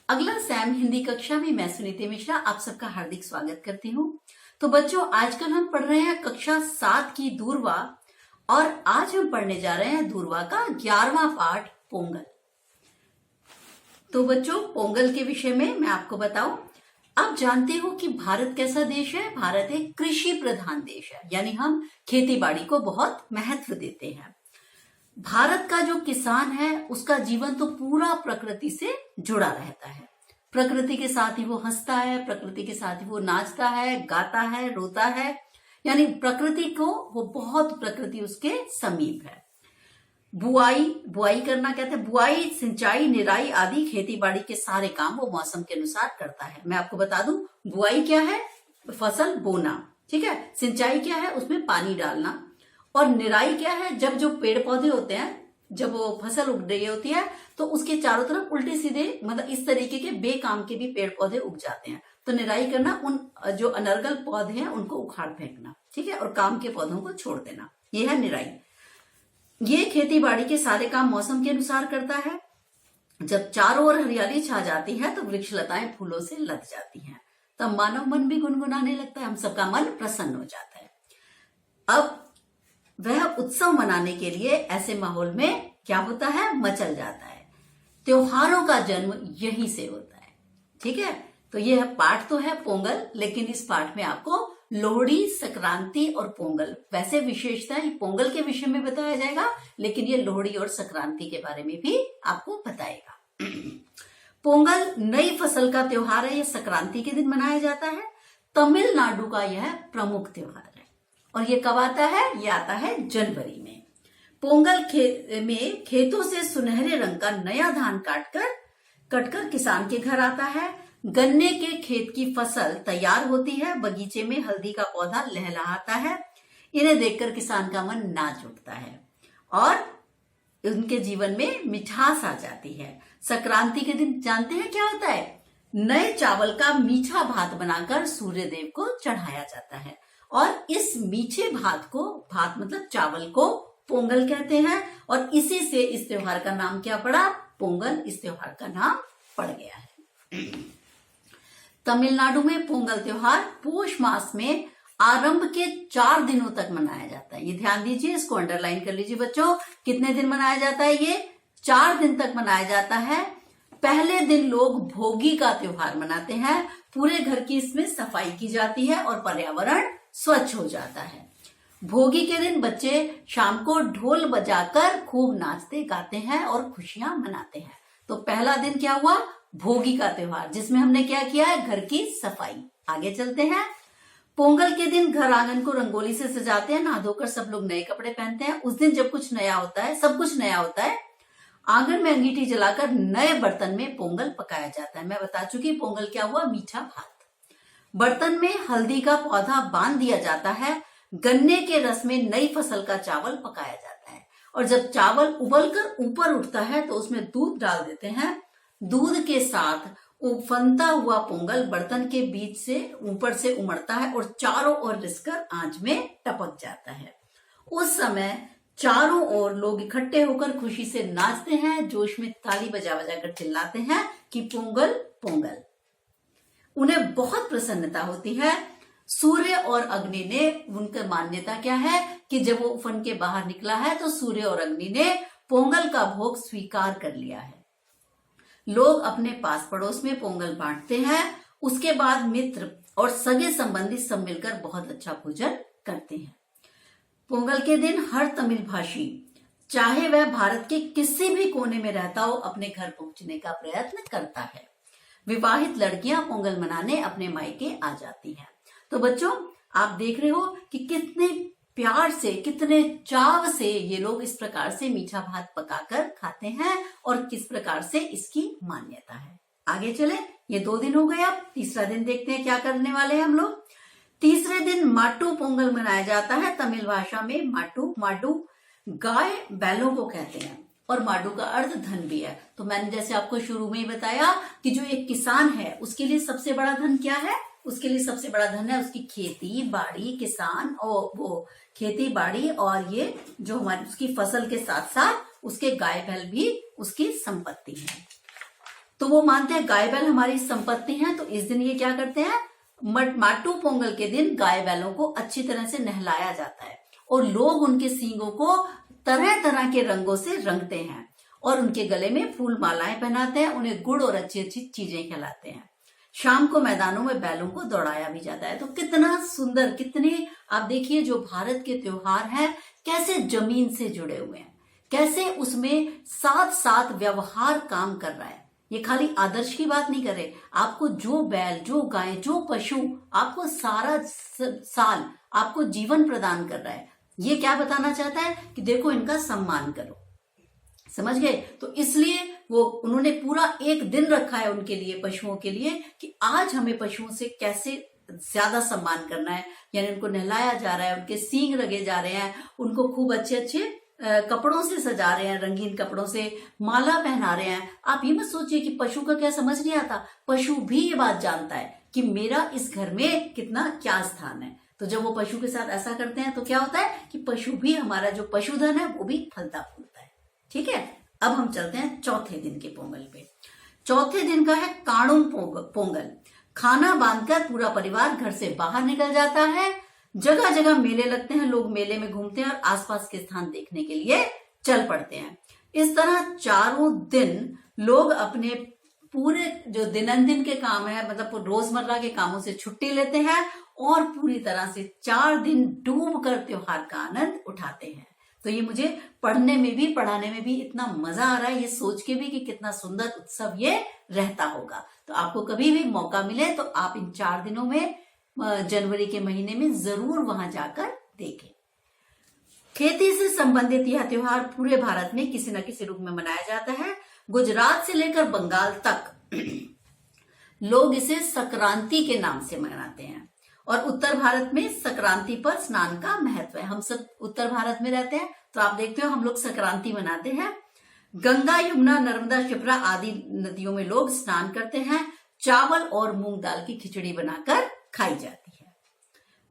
अगला सैम हिंदी कक्षा में मैं सुनीति मिश्रा आप सबका हार्दिक स्वागत करती हूँ। तो बच्चों, आजकल हम पढ़ रहे हैं कक्षा 7 की दूरवा और आज हम पढ़ने जा रहे हैं दूरवा का 11वां पाठ पोंगल। तो बच्चों, पोंगल के विषय में मैं आपको बताऊं। आप जानते हो कि भारत कैसा देश है? भारत एक कृषि प्रधान देश है, यानी हम खेती बाड़ी को बहुत महत्व देते हैं। भारत का जो किसान है उसका जीवन तो पूरा प्रकृति से जुड़ा रहता है। प्रकृति के साथ ही वो हंसता है, प्रकृति के साथ ही वो नाचता है, गाता है, रोता है, यानी प्रकृति को वो बहुत प्रकृति उसके समीप है। बुआई करना कहते हैं, बुआई, सिंचाई, निराई आदि खेती बाड़ी के सारे काम वो मौसम के अनुसार करता है। मैं आपको बता दूं, बुआई क्या है? फसल बोना, ठीक है। सिंचाई क्या है? उसमें पानी डालना। और निराई क्या है? जब जो पेड़ पौधे होते हैं, जब वो फसल उग रही होती है तो उसके चारों तरफ उल्टे सीधे, मतलब इस तरीके के बेकाम के भी पेड़ पौधे उग जाते हैं, तो निराई करना, उन जो अनर्गल पौधे हैं उनको उखाड़ फेंकना, ठीक है, और काम के पौधों को छोड़ देना, ये है निराई। ये खेती बाड़ी के सारे काम मौसम के अनुसार करता है। जब चारों ओर हरियाली छा जाती है तो वृक्ष लताएं फूलों से लद जाती हैं, तब मानव मन भी गुनगुनाने लगता है, हम सबका मन प्रसन्न हो जाता है। अब वह उत्सव मनाने के लिए ऐसे माहौल में क्या होता है? मचल जाता है। त्योहारों का जन्म यहीं से होता है, ठीक है। तो यह पाठ तो है पोंगल, लेकिन इस पाठ में आपको लोहड़ी, संक्रांति और पोंगल, वैसे विशेषताएं पोंगल के विषय में बताया जाएगा, लेकिन ये लोहड़ी और संक्रांति के बारे में भी आपको बताएगा। पोंगल नई फसल का त्योहार है। यह संक्रांति के दिन मनाया जाता है। तमिलनाडु का यह प्रमुख त्योहार है। और ये कब आता है? ये आता है जनवरी में। पोंगल में खेतों से सुनहरे रंग का नया धान कटकर किसान के घर आता है। गन्ने के खेत की फसल तैयार होती है। बगीचे में हल्दी का पौधा लहलहाता है। इन्हें देखकर किसान का मन नाच उठता है और उनके जीवन में मिठास आ जाती है। संक्रांति के दिन जानते हैं क्या होता है? नए चावल का मीठा भात बनाकर सूर्य देव को चढ़ाया जाता है और इस मीठे भात मतलब चावल को पोंगल कहते हैं। और इसी से इस त्योहार का नाम क्या पड़ा? पोंगल इस त्योहार का नाम पड़ गया है। तमिलनाडु में पोंगल त्योहार पोष मास में आरंभ के 4 दिनों तक मनाया जाता है। ये ध्यान दीजिए, इसको अंडरलाइन कर लीजिए बच्चों। कितने दिन मनाया जाता है? ये 4 दिन तक मनाया जाता है। पहले दिन लोग भोगी का त्योहार मनाते हैं। पूरे घर की इसमें सफाई की जाती है और पर्यावरण स्वच्छ हो जाता है। भोगी के दिन बच्चे शाम को ढोल बजाकर खूब नाचते गाते हैं और खुशियां मनाते हैं। तो पहला दिन क्या हुआ? भोगी का त्योहार, जिसमें हमने क्या किया है? घर की सफाई। आगे चलते हैं। पोंगल के दिन घर आंगन को रंगोली से सजाते हैं। नहा धोकर सब लोग नए कपड़े पहनते हैं। उस दिन जब कुछ नया होता है, सब कुछ नया होता है, आंगन में अंगीठी जलाकर नए बर्तन में पोंगल पकाया जाता है। मैं बता चुकी, पोंगल क्या हुआ? मीठा भात। बर्तन में हल्दी का पौधा बांध दिया जाता है। गन्ने के रस में नई फसल का चावल पकाया जाता है और जब चावल उबलकर ऊपर उठता है तो उसमें दूध डाल देते हैं। दूध के साथ उफनता हुआ पोंगल बर्तन के बीच से ऊपर से उमड़ता है और चारों ओर रिसकर आंच में टपक जाता है। उस समय चारों ओर लोग इकट्ठे होकर खुशी से नाचते हैं, जोश में ताली बजा बजाकर चिल्लाते हैं कि पोंगल पोंगल। उन्हें बहुत प्रसन्नता होती है। सूर्य और अग्नि ने, उनका मान्यता क्या है कि जब वो उफन के बाहर निकला है तो सूर्य और अग्नि ने पोंगल का भोग स्वीकार कर लिया है। लोग अपने पास पड़ोस में पोंगल बांटते हैं। उसके बाद मित्र और सगे संबंधी सब मिलकर बहुत अच्छा भोजन करते हैं। पोंगल के दिन हर तमिल भाषी, चाहे वह भारत के किसी भी कोने में रहता हो, अपने घर पहुंचने का प्रयत्न करता है। विवाहित लड़कियां पोंगल मनाने अपने मायके आ जाती हैं। तो बच्चों, आप देख रहे हो कि कितने प्यार से, कितने चाव से ये लोग इस प्रकार से मीठा भात पकाकर खाते हैं और किस प्रकार से इसकी मान्यता है। आगे चले, ये 2 दिन हो गए। अब तीसरा दिन देखते हैं क्या करने वाले हैं हम लोग। तीसरे दिन माटू पोंगल मनाया जाता है। तमिल भाषा में माडू गाय बैलों को कहते हैं और माडू का अर्थ धन भी है। तो मैंने जैसे आपको शुरू में ही बताया कि जो एक किसान है उसके लिए सबसे बड़ा धन क्या है? उसके लिए सबसे बड़ा धन है उसकी खेती बाड़ी, किसान, और वो खेती बाड़ी और ये जो हमारी उसकी फसल के साथ साथ उसके गाय बैल भी उसकी संपत्ति है। तो वो मानते हैं गाय बैल हमारी संपत्ति है। तो इस दिन ये क्या करते हैं, माटू पोंगल के दिन गाय बैलों को अच्छी तरह से नहलाया जाता है और लोग उनके सींगों को तरह तरह के रंगों से रंगते हैं और उनके गले में फूल मालाएं पहनाते हैं, उन्हें गुड़ और अच्छी अच्छी चीजें खिलाते हैं। शाम को मैदानों में बैलों को दौड़ाया भी जाता है। तो कितना सुंदर, कितने आप देखिए जो भारत के त्योहार हैं कैसे जमीन से जुड़े हुए हैं, कैसे उसमें साथ साथ व्यवहार काम कर रहा है। ये खाली आदर्श की बात नहीं कर रहे, आपको जो बैल, जो गाय, जो पशु आपको सारा साल आपको जीवन प्रदान कर रहा है, ये क्या बताना चाहता है कि देखो इनका सम्मान करो। समझ गए? तो इसलिए वो उन्होंने पूरा एक दिन रखा है उनके लिए, पशुओं के लिए, कि आज हमें पशुओं से कैसे ज्यादा सम्मान करना है। यानी उनको नहलाया जा रहा है, उनके सींग रगे जा रहे हैं, उनको खूब अच्छे अच्छे कपड़ों से सजा रहे हैं, रंगीन कपड़ों से माला पहना रहे हैं। आप ये मत सोचिए कि पशु का क्या समझ नहीं आता, पशु भी ये बात जानता है कि मेरा इस घर में कितना क्या स्थान है। तो जब वो पशु के साथ ऐसा करते हैं तो क्या होता है कि पशु भी, हमारा जो पशुधन है वो भी फलता फूलता है। ठीक है, अब हम चलते हैं चौथे दिन के पोंगल पे। चौथे दिन का है काणुम पोंगल। खाना बांधकर पूरा परिवार घर से बाहर निकल जाता है। जगह जगह मेले लगते हैं, लोग मेले में घूमते हैं और आसपास के स्थान देखने के लिए चल पड़ते हैं। इस तरह चारों दिन लोग अपने पूरे जो दिनंदिन के काम है, मतलब रोजमर्रा के कामों से छुट्टी लेते हैं और पूरी तरह से 4 दिन डूब कर त्योहार का आनंद उठाते हैं। तो ये मुझे पढ़ने में भी, पढ़ाने में भी इतना मजा आ रहा है, ये सोच के भी कि कितना सुंदर उत्सव ये रहता होगा। तो आपको कभी भी मौका मिले तो आप इन 4 दिनों में, जनवरी के महीने में जरूर वहां जाकर देखें। खेती से संबंधित यह त्योहार पूरे भारत में किसी न किसी रूप में मनाया जाता है। गुजरात से लेकर बंगाल तक लोग इसे संक्रांति के नाम से मनाते हैं और उत्तर भारत में संक्रांति पर स्नान का महत्व है। हम सब उत्तर भारत में रहते हैं तो आप देखते हो हम लोग संक्रांति मनाते हैं। गंगा, यमुना, नर्मदा, शिप्रा आदि नदियों में लोग स्नान करते हैं। चावल और मूंग दाल की खिचड़ी बनाकर खाई जाती है।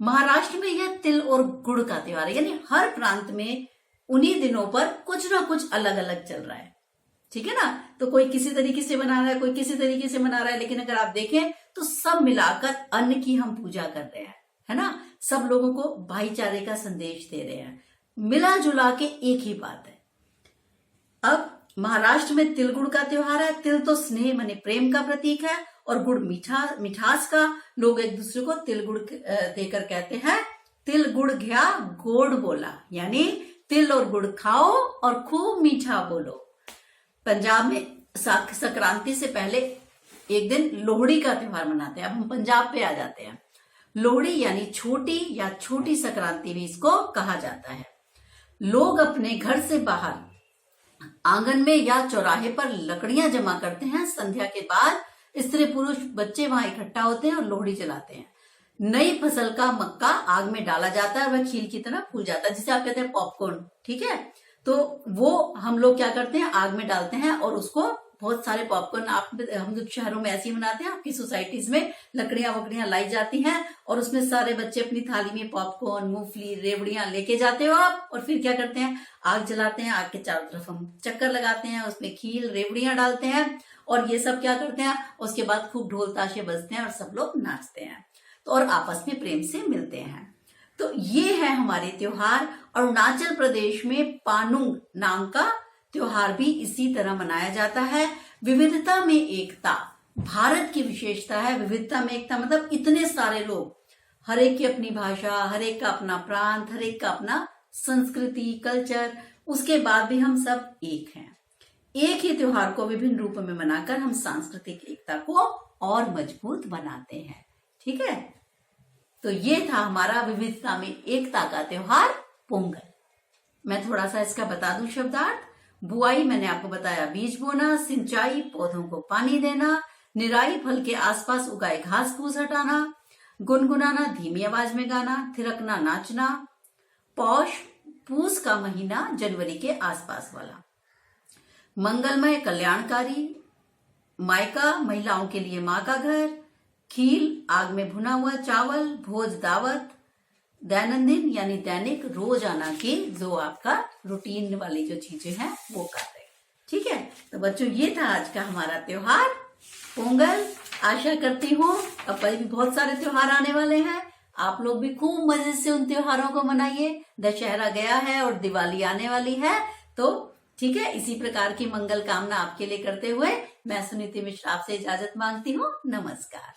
महाराष्ट्र में यह तिल और गुड़ का त्योहार है, यानी हर प्रांत में उन्हीं दिनों पर कुछ ना कुछ अलग अलग चल रहा है। ठीक है ना? तो कोई किसी तरीके से मना रहा है, कोई किसी तरीके से मना रहा है, लेकिन अगर आप देखें तो सब मिलाकर अन्न की हम पूजा कर रहे हैं, है ना? सब लोगों को भाईचारे का संदेश दे रहे हैं, मिला जुला के एक ही बात है। अब महाराष्ट्र में तिल गुड़ का त्योहार है। तिल तो स्नेह माने प्रेम का प्रतीक है और गुड़ मिठास का। लोग एक दूसरे को तिल गुड़ देकर कहते हैं तिल गुड़ घ्या गोड़ बोला, यानी तिल और गुड़ खाओ और खूब मीठा बोलो। पंजाब में संक्रांति से पहले एक दिन लोहड़ी का त्योहार मनाते हैं। अब हम पंजाब पे आ जाते हैं। लोहड़ी यानी छोटी या छोटी संक्रांति भी इसको कहा जाता है। लोग अपने घर से बाहर आंगन में या चौराहे पर लकड़ियां जमा करते हैं। संध्या के बाद स्त्री पुरुष बच्चे वहां इकट्ठा होते हैं और लोहड़ी जलाते हैं। नई फसल का मक्का आग में डाला जाता है, वह खील की तरह फूल जाता है, जिसे आप कहते हैं पॉपकॉर्न। ठीक है, तो वो हम लोग क्या करते हैं, आग में डालते हैं और उसको बहुत सारे पॉपकॉर्न, हम लोग शहरों में ऐसे ही मनाते हैं, आपकी सोसाइटीज में लकड़ियां वकड़ियां लाई जाती हैं और उसमें सारे बच्चे अपनी थाली में पॉपकॉर्न, मूंगफली, रेवड़ियां लेके जाते हो आप, और फिर क्या करते हैं, आग जलाते हैं। आग के चारों तरफ हम चक्कर लगाते हैं, उसमें खील रेवड़ियां डालते हैं और ये सब क्या करते हैं, उसके बाद खूब ढोल ताशे बजते हैं और सब लोग नाचते हैं तो और आपस में प्रेम से मिलते हैं। तो ये है हमारे त्योहार। अरुणाचल प्रदेश में पानुंग नाम का त्योहार भी इसी तरह मनाया जाता है। विविधता में एकता भारत की विशेषता है। विविधता में एकता मतलब इतने सारे लोग, हर एक की अपनी भाषा, हर एक का अपना प्रांत, हर एक का अपना संस्कृति, कल्चर, उसके बाद भी हम सब एक हैं। एक ही त्योहार को विभिन्न रूपों में मनाकर हम सांस्कृतिक एकता को और मजबूत बनाते हैं। ठीक है, तो ये था हमारा विविधता में एकता का त्योहार पोंगल। मैं थोड़ा सा इसका बता दूं शब्दार्थ। बुआई मैंने आपको बताया बीज बोना, सिंचाई पौधों को पानी देना, निराई फल के आसपास उगाए घास फूस हटाना, गुनगुनाना धीमी आवाज में गाना, थिरकना नाचना। पौष पूस का महीना जनवरी के आसपास वाला। मंगलमय कल्याणकारी। मायका महिलाओं के लिए माँ का घर। खील आग में भुना हुआ चावल। भोज दावत दैनंदिन यानी दैनिक रोजाना की जो आपका रूटीन वाली जो चीजें हैं वो कर रहे हैं। ठीक है, तो बच्चों ये था आज का हमारा त्योहार पोंगल। आशा करती हूँ अब भी बहुत सारे त्योहार आने वाले हैं, आप लोग भी खूब मजे से उन त्योहारों को मनाइए। दशहरा गया है और दिवाली आने वाली है, तो ठीक है, इसी प्रकार की मंगल कामना आपके लिए करते हुए मैं सुनीति मिश्रा आपसे इजाजत मांगती हूँ। नमस्कार।